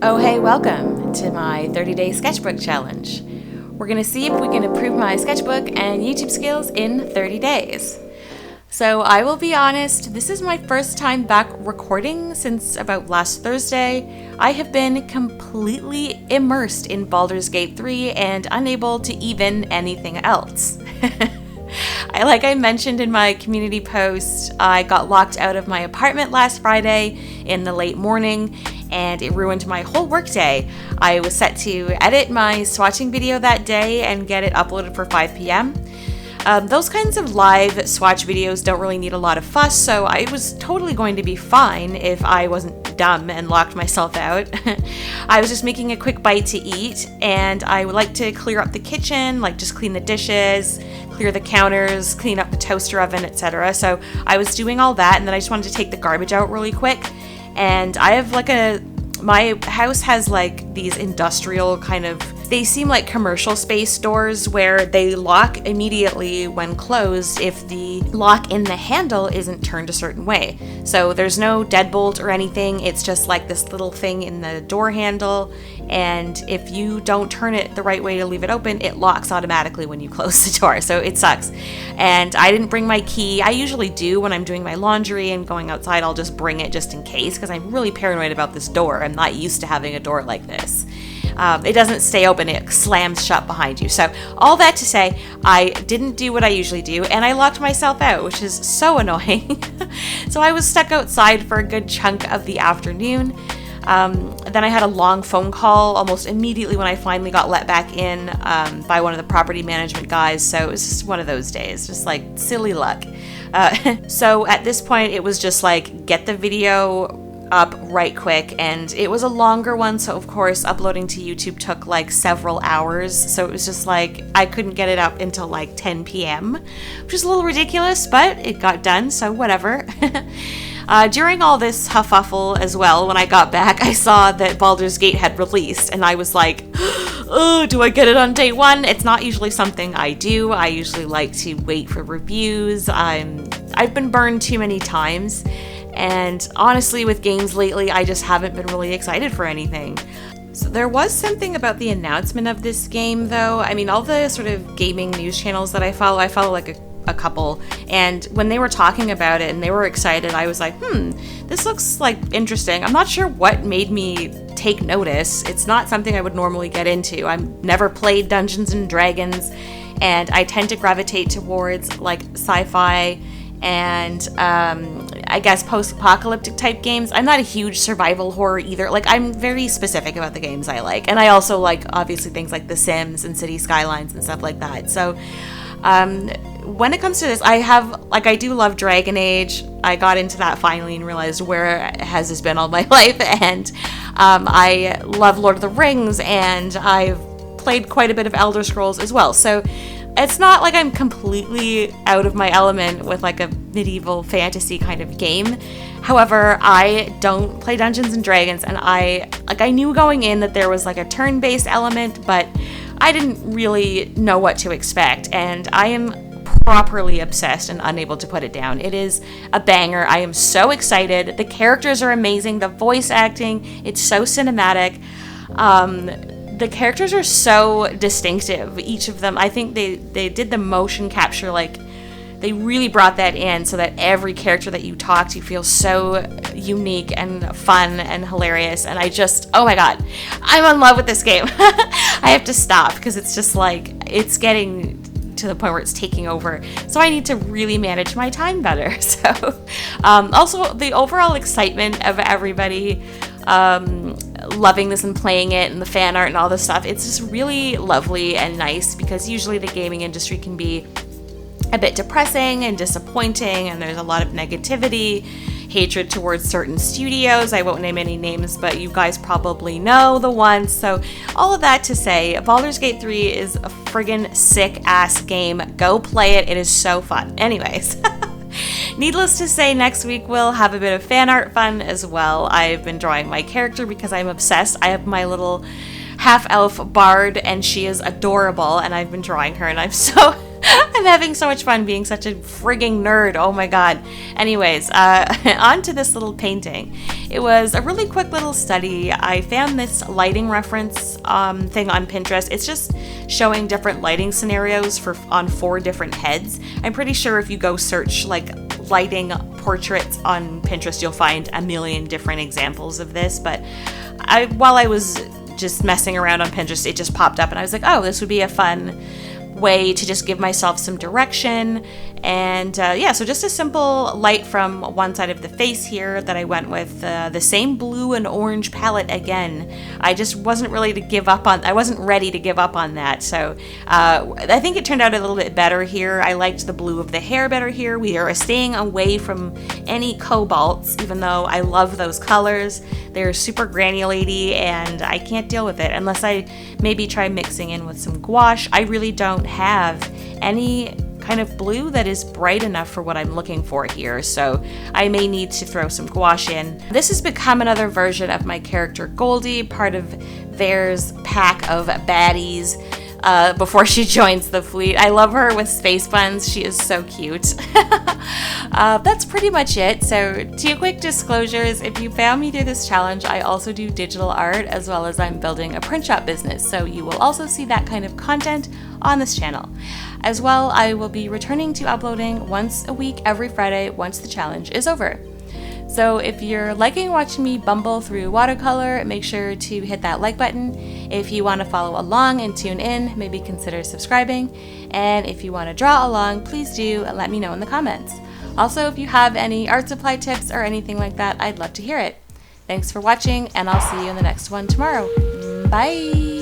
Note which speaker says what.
Speaker 1: Oh hey, welcome to my 30-day sketchbook challenge. We're going to see if we can improve my sketchbook and YouTube skills in 30 days. So I will be honest, this is my first time back recording since about last Thursday. I have been completely immersed in Baldur's Gate 3 and unable to even anything else. Like I mentioned in my community post, I got locked out of my apartment last Friday in the late morning, and it ruined my whole workday. I was set to edit my swatching video that day and get it uploaded for 5 p.m. Those kinds of live swatch videos don't really need a lot of fuss, so I was totally going to be fine if I wasn't dumb and locked myself out. I was just making a quick bite to eat, and I would like to clear up the kitchen, like just clean the dishes, clear the counters, clean up the toaster oven, etc. So I was doing all that, and then I just wanted to take the garbage out really quick. And I have my house has like these industrial kind of, they seem like commercial space doors where they lock immediately when closed if the lock in the handle isn't turned a certain way. So there's no deadbolt or anything, it's just like this little thing in the door handle, and if you don't turn it the right way to leave it open, it locks automatically when you close the door, so it sucks. And I didn't bring my key. I usually do when I'm doing my laundry and going outside, I'll just bring it just in case, because I'm really paranoid about this door. I'm not used to having a door like this. It doesn't stay open, it slams shut behind you. So all that to say, I didn't do what I usually do, and I locked myself out, which is so annoying. So I was stuck outside for a good chunk of the afternoon. Then I had a long phone call almost immediately when I finally got let back in by one of the property management guys. So it was just one of those days, just like silly luck. So at this point, it was just like, get the video up right quick, and it was a longer one, so of course uploading to YouTube took like several hours, so it was just like I couldn't get it up until like 10 p.m, which is a little ridiculous, but it got done, so whatever. During all this huffle as well, when I got back, I saw that Baldur's Gate had released, and I was like, oh, do I get it on day one? It's not usually something I do. I usually like to wait for reviews. I've been burned too many times, and honestly, with games lately, I just haven't been really excited for anything. So there was something about the announcement of this game, though. I mean, all the sort of gaming news channels that I follow like a couple, and when they were talking about it and they were excited, I was like, this looks like interesting. I'm not sure what made me take notice. It's not something I would normally get into. I've never played Dungeons and Dragons, and I tend to gravitate towards like sci-fi and I guess post-apocalyptic type games. I'm not a huge survival horror either. Like, I'm very specific about the games I like, and I also like obviously things like The Sims and City Skylines and stuff like that. So when it comes to this, I do love Dragon Age. I got into that finally and realized where has this been all my life, and I love Lord of the Rings, and I've played quite a bit of Elder Scrolls as well. So it's not like I'm completely out of my element with like a medieval fantasy kind of game. However, I don't play Dungeons and Dragons, and I knew going in that there was like a turn-based element, but I didn't really know what to expect, and I am properly obsessed and unable to put it down. It is a banger. I am so excited. The characters are amazing. The voice acting, it's so cinematic. The characters are so distinctive, each of them. I think they did the motion capture, like, they really brought that in so that every character that you talk to feels so unique and fun and hilarious, and oh my god, I'm in love with this game. I have to stop, because it's just like, it's getting to the point where it's taking over, so I need to really manage my time better. So also the overall excitement of everybody loving this and playing it, and the fan art and all this stuff, it's just really lovely and nice, because usually the gaming industry can be a bit depressing and disappointing, and there's a lot of negativity, hatred towards certain studios. I won't name any names, but you guys probably know the ones. So all of that to say, Baldur's Gate 3 is a friggin' sick-ass game. Go play it. It is so fun. Anyways, needless to say, next week we'll have a bit of fan art fun as well. I've been drawing my character because I'm obsessed. I have my little half-elf bard, and she is adorable, and I've been drawing her, and I'm so I'm having so much fun being such a frigging nerd. Oh my god. Anyways, on to this little painting. It was a really quick little study. I found this lighting reference thing on Pinterest. It's just showing different lighting scenarios on 4 different heads. I'm pretty sure if you go search like lighting portraits on Pinterest, you'll find a million different examples of this. But while I was just messing around on Pinterest, it just popped up and I was like, oh, this would be a fun way to just give myself some direction. And yeah, so just a simple light from one side of the face here that I went with the same blue and orange palette again. I just wasn't ready to give up on that. So I think it turned out a little bit better here. I liked the blue of the hair better here. We are staying away from any cobalts, even though I love those colors. They're super granulaty and I can't deal with it unless I maybe try mixing in with some gouache. I really don't have any kind of blue that is bright enough for what I'm looking for here, so I may need to throw some gouache in. This has become another version of my character Goldie, part of Vair's pack of baddies before she joins the fleet. I love her with space buns. She is so cute. That's pretty much it. So 2 quick disclosures. If you found me through this challenge, I also do digital art as well as I'm building a print shop business. So you will also see that kind of content on this channel. As well, I will be returning to uploading once a week every Friday once the challenge is over. So if you're liking watching me bumble through watercolor, make sure to hit that like button. If you want to follow along and tune in, maybe consider subscribing. And if you want to draw along, please do let me know in the comments. Also, if you have any art supply tips or anything like that, I'd love to hear it. Thanks for watching, and I'll see you in the next one tomorrow. Bye!